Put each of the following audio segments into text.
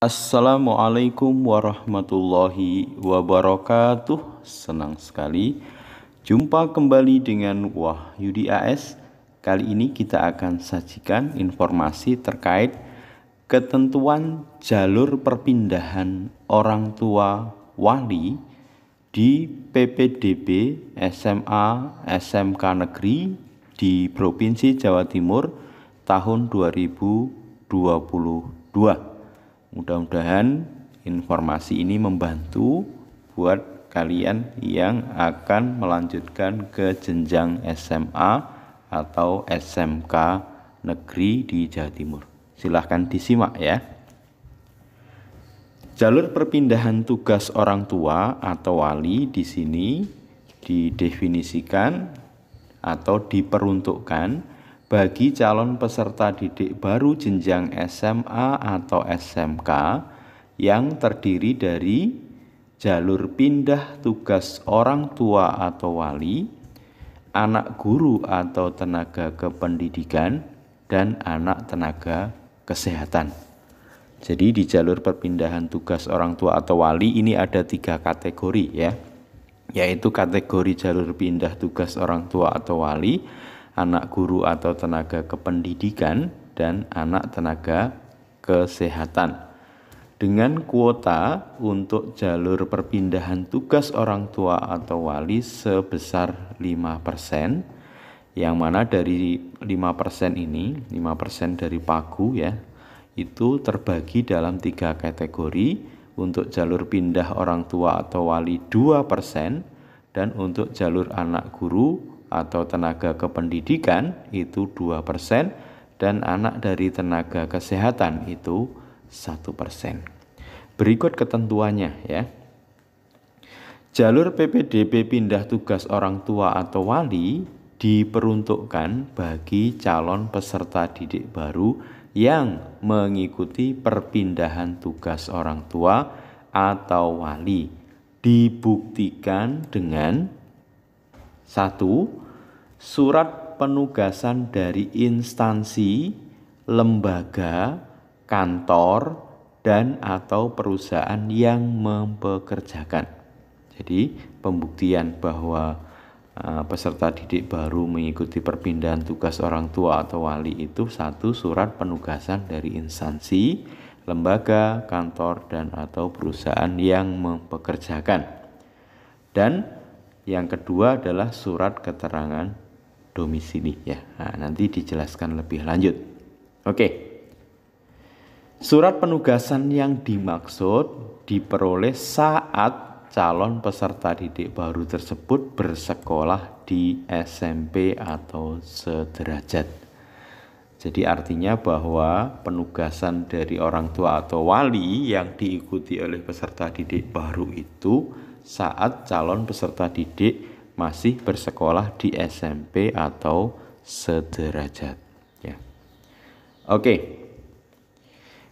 Assalamualaikum warahmatullahi wabarakatuh. Senang sekali jumpa kembali dengan Wahyudi AS. Kali ini kita akan sajikan informasi terkait ketentuan jalur perpindahan orang tua wali di PPDB SMA SMK Negeri di Provinsi Jawa Timur tahun 2022. Mudah-mudahan informasi ini membantu buat kalian yang akan melanjutkan ke jenjang SMA atau SMK Negeri di Jawa Timur. Silahkan disimak ya. Jalur perpindahan tugas orang tua atau wali di sini didefinisikan atau diperuntukkan bagi calon peserta didik baru jenjang SMA atau SMK yang terdiri dari jalur pindah tugas orang tua atau wali, anak guru atau tenaga kependidikan, dan anak tenaga kesehatan. Jadi di jalur perpindahan tugas orang tua atau wali ini ada 3 kategori ya, yaitu kategori jalur pindah tugas orang tua atau wali, anak guru atau tenaga kependidikan, dan anak tenaga kesehatan. Dengan kuota untuk jalur perpindahan tugas orang tua atau wali sebesar 5%, yang mana dari 5% ini, 5% dari pagu ya, itu terbagi dalam 3 kategori. Untuk jalur pindah orang tua atau wali 2%, dan untuk jalur anak guru atau tenaga kependidikan itu 2%, dan anak dari tenaga kesehatan itu 1%. Berikut ketentuannya ya. Jalur PPDB pindah tugas orang tua atau wali diperuntukkan bagi calon peserta didik baru yang mengikuti perpindahan tugas orang tua atau wali. Dibuktikan dengan 1. Surat penugasan dari instansi, lembaga, kantor, dan atau perusahaan yang mempekerjakan. Jadi pembuktian bahwa peserta didik baru mengikuti perpindahan tugas orang tua atau wali itu 1. Surat penugasan dari instansi, lembaga, kantor, dan atau perusahaan yang mempekerjakan. Dan yang kedua adalah surat keterangan domisili ya. Nah, nanti dijelaskan lebih lanjut. Oke. Surat penugasan yang dimaksud diperoleh saat calon peserta didik baru tersebut bersekolah di SMP atau sederajat. Jadi artinya bahwa penugasan dari orang tua atau wali yang diikuti oleh peserta didik baru itu saat calon peserta didik masih bersekolah di SMP atau sederajat ya. Oke.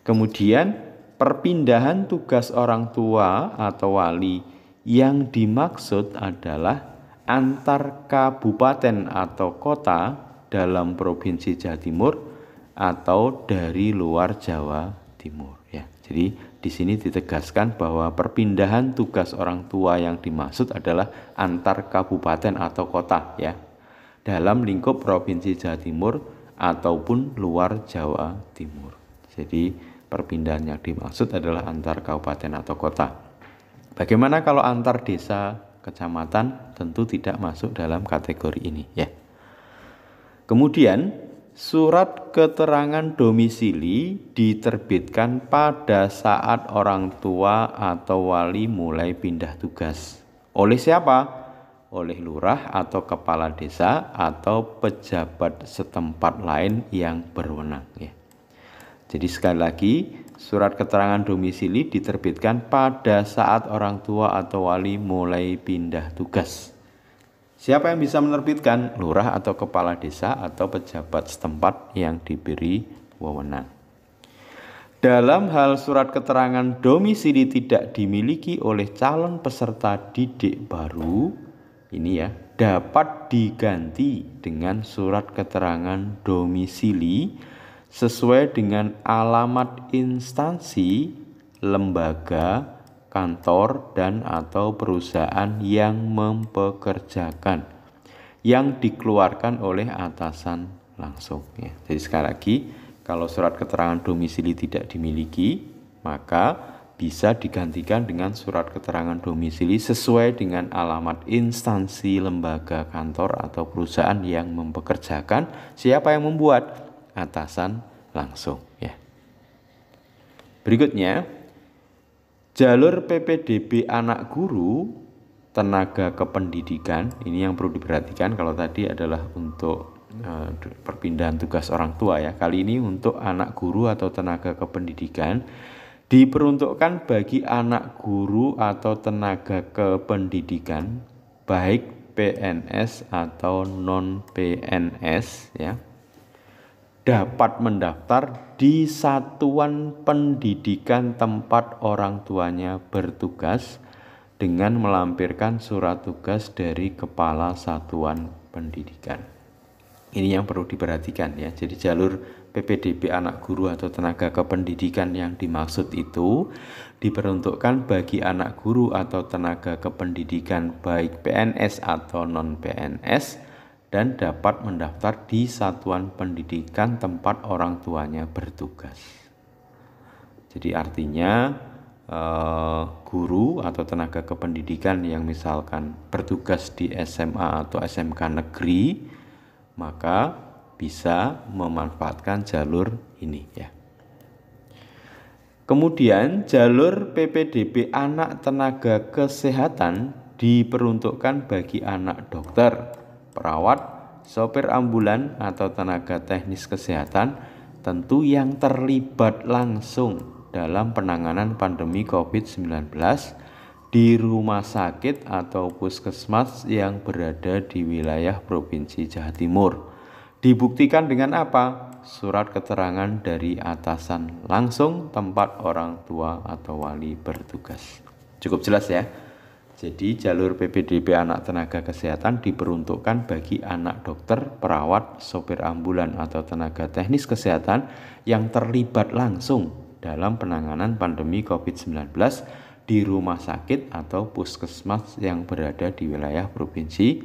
Kemudian perpindahan tugas orang tua atau wali yang dimaksud adalah antar kabupaten atau kota dalam Provinsi Jawa Timur atau dari luar Jawa Timur ya. Jadi di sini ditegaskan bahwa perpindahan tugas orang tua yang dimaksud adalah antar kabupaten atau kota ya, dalam lingkup Provinsi Jawa Timur ataupun luar Jawa Timur. Jadi perpindahan yang dimaksud adalah antar kabupaten atau kota. Bagaimana kalau antar desa, kecamatan? Tentu tidak masuk dalam kategori ini ya. Kemudian surat keterangan domisili diterbitkan pada saat orang tua atau wali mulai pindah tugas. Oleh siapa? Oleh lurah atau kepala desa atau pejabat setempat lain yang berwenang ya. Jadi sekali lagi, surat keterangan domisili diterbitkan pada saat orang tua atau wali mulai pindah tugas. Siapa yang bisa menerbitkan? Lurah atau kepala desa atau pejabat setempat yang diberi wewenang. Dalam hal surat keterangan domisili tidak dimiliki oleh calon peserta didik baru, ini ya, dapat diganti dengan surat keterangan domisili sesuai dengan alamat instansi, lembaga, kantor, dan atau perusahaan yang mempekerjakan yang dikeluarkan oleh atasan langsung ya. Jadi sekali lagi, kalau surat keterangan domisili tidak dimiliki, maka bisa digantikan dengan surat keterangan domisili sesuai dengan alamat instansi, lembaga, kantor, atau perusahaan yang mempekerjakan. Siapa yang membuat? Atasan langsung ya. Berikutnya, jalur PPDB anak guru, tenaga kependidikan, ini yang perlu diperhatikan. Kalau tadi adalah untuk perpindahan tugas orang tua ya, kali ini untuk anak guru atau tenaga kependidikan diperuntukkan bagi anak guru atau tenaga kependidikan baik PNS atau non PNS ya, dapat mendaftar di satuan pendidikan tempat orang tuanya bertugas dengan melampirkan surat tugas dari kepala satuan pendidikan. Ini yang perlu diperhatikan ya. Jadi jalur PPDB anak guru atau tenaga kependidikan yang dimaksud itu diperuntukkan bagi anak guru atau tenaga kependidikan baik PNS atau non PNS dan dapat mendaftar di satuan pendidikan tempat orang tuanya bertugas. Jadi artinya guru atau tenaga kependidikan yang misalkan bertugas di SMA atau SMK negeri, maka bisa memanfaatkan jalur ini ya. Kemudian jalur PPDB anak tenaga kesehatan diperuntukkan bagi anak dokter, perawat, sopir ambulan atau tenaga teknis kesehatan tentu yang terlibat langsung dalam penanganan pandemi COVID-19 di rumah sakit atau puskesmas yang berada di wilayah Provinsi Jawa Timur. Dibuktikan dengan apa? Surat keterangan dari atasan langsung tempat orang tua atau wali bertugas. Cukup jelas ya? Jadi jalur PPDB anak tenaga kesehatan diperuntukkan bagi anak dokter, perawat, sopir ambulan atau tenaga teknis kesehatan yang terlibat langsung dalam penanganan pandemi COVID-19 di rumah sakit atau puskesmas yang berada di wilayah Provinsi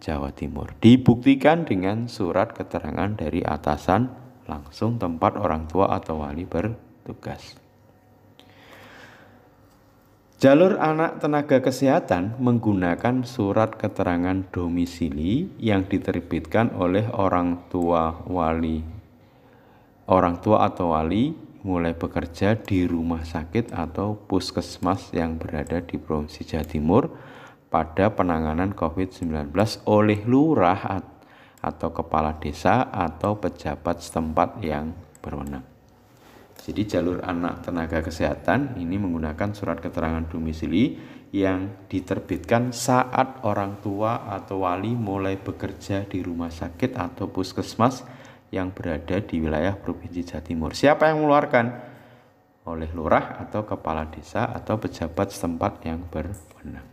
Jawa Timur. Dibuktikan dengan surat keterangan dari atasan langsung tempat orang tua atau wali bertugas. Jalur anak tenaga kesehatan menggunakan surat keterangan domisili yang diterbitkan oleh orang tua atau wali mulai bekerja di rumah sakit atau puskesmas yang berada di Provinsi Jawa Timur pada penanganan COVID-19 oleh lurah atau kepala desa atau pejabat setempat yang berwenang. Jadi jalur anak tenaga kesehatan ini menggunakan surat keterangan domisili yang diterbitkan saat orang tua atau wali mulai bekerja di rumah sakit atau puskesmas yang berada di wilayah Provinsi Jawa Timur. Siapa yang mengeluarkan? Oleh lurah atau kepala desa atau pejabat setempat yang berwenang.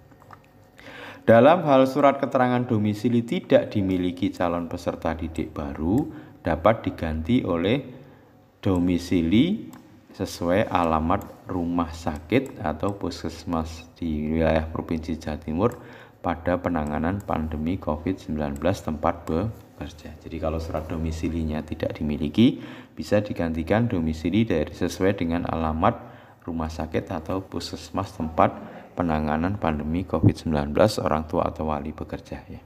Dalam hal surat keterangan domisili tidak dimiliki calon peserta didik baru, dapat diganti oleh domisili sesuai alamat rumah sakit atau puskesmas di wilayah Provinsi Jawa Timur pada penanganan pandemi COVID-19 tempat bekerja. Jadi kalau surat domisilinya tidak dimiliki, bisa digantikan domisili dari sesuai dengan alamat rumah sakit atau puskesmas tempat penanganan pandemi COVID-19 orang tua atau wali bekerja ya.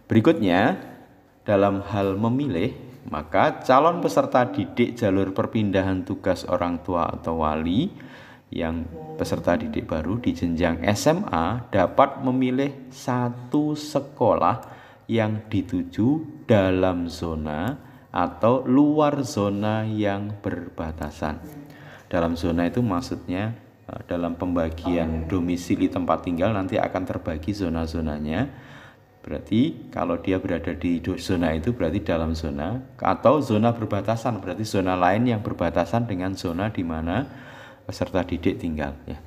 Berikutnya, dalam hal memilih, maka calon peserta didik jalur perpindahan tugas orang tua atau wali yang peserta didik baru di jenjang SMA dapat memilih satu sekolah yang dituju dalam zona atau luar zona yang berbatasan. Dalam zona itu maksudnya dalam pembagian domisili tempat tinggal nanti akan terbagi zona-zonanya. Berarti kalau dia berada di zona itu berarti dalam zona, atau zona berbatasan berarti zona lain yang berbatasan dengan zona di mana peserta didik tinggal ya.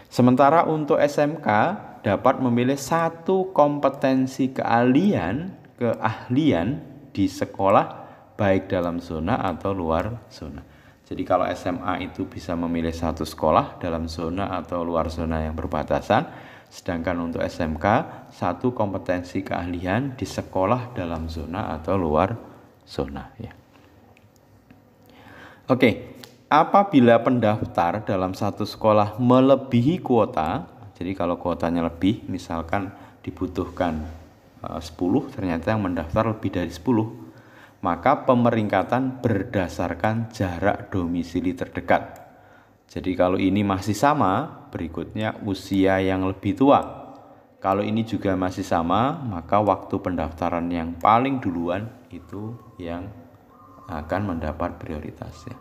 Sementara untuk SMK dapat memilih satu kompetensi keahlian di sekolah baik dalam zona atau luar zona. Jadi kalau SMA itu bisa memilih satu sekolah dalam zona atau luar zona yang berbatasan, sedangkan untuk SMK satu kompetensi keahlian di sekolah dalam zona atau luar zona ya. Oke, apabila pendaftar dalam satu sekolah melebihi kuota, jadi kalau kuotanya lebih, misalkan dibutuhkan 10, ternyata yang mendaftar lebih dari 10, maka pemeringkatan berdasarkan jarak domisili terdekat. Jadi kalau ini masih sama, berikutnya usia yang lebih tua. Kalau ini juga masih sama, maka waktu pendaftaran yang paling duluan itu yang akan mendapat prioritas ya.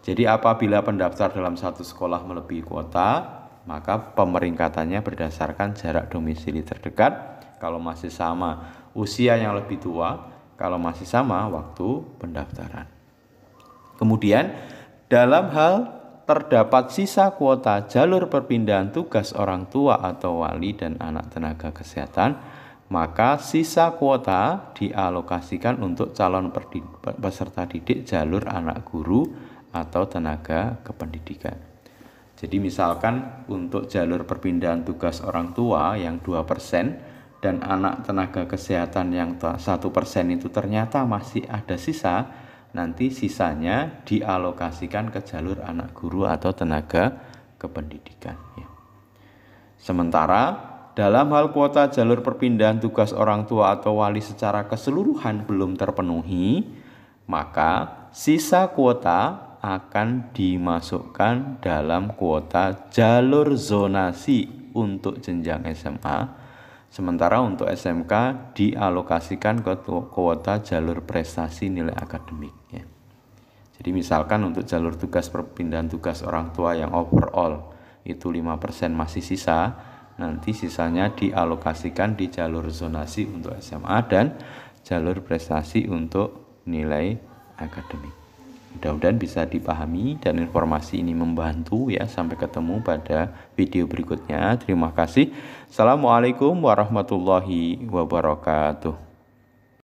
Jadi apabila pendaftar dalam satu sekolah melebihi kuota, maka pemeringkatannya berdasarkan jarak domisili terdekat. Kalau masih sama usia yang lebih tua, kalau masih sama waktu pendaftaran. Kemudian dalam hal terdapat sisa kuota jalur perpindahan tugas orang tua atau wali dan anak tenaga kesehatan, maka sisa kuota dialokasikan untuk calon peserta didik jalur anak guru atau tenaga kependidikan. Jadi misalkan untuk jalur perpindahan tugas orang tua yang 2% dan anak tenaga kesehatan yang 1% itu ternyata masih ada sisa, nanti sisanya dialokasikan ke jalur anak guru atau tenaga kependidikan. Sementara dalam hal kuota jalur perpindahan tugas orang tua atau wali secara keseluruhan belum terpenuhi, maka sisa kuota akan dimasukkan dalam kuota jalur zonasi untuk jenjang SMA. Sementara untuk SMK dialokasikan ke kuota jalur prestasi nilai akademik ya. Jadi misalkan untuk jalur tugas perpindahan tugas orang tua yang overall itu 5% masih sisa, nanti sisanya dialokasikan di jalur zonasi untuk SMA dan jalur prestasi untuk nilai akademik. Mudah-mudahan bisa dipahami dan informasi ini membantu ya. Sampai ketemu pada video berikutnya. Terima kasih. Assalamualaikum warahmatullahi wabarakatuh.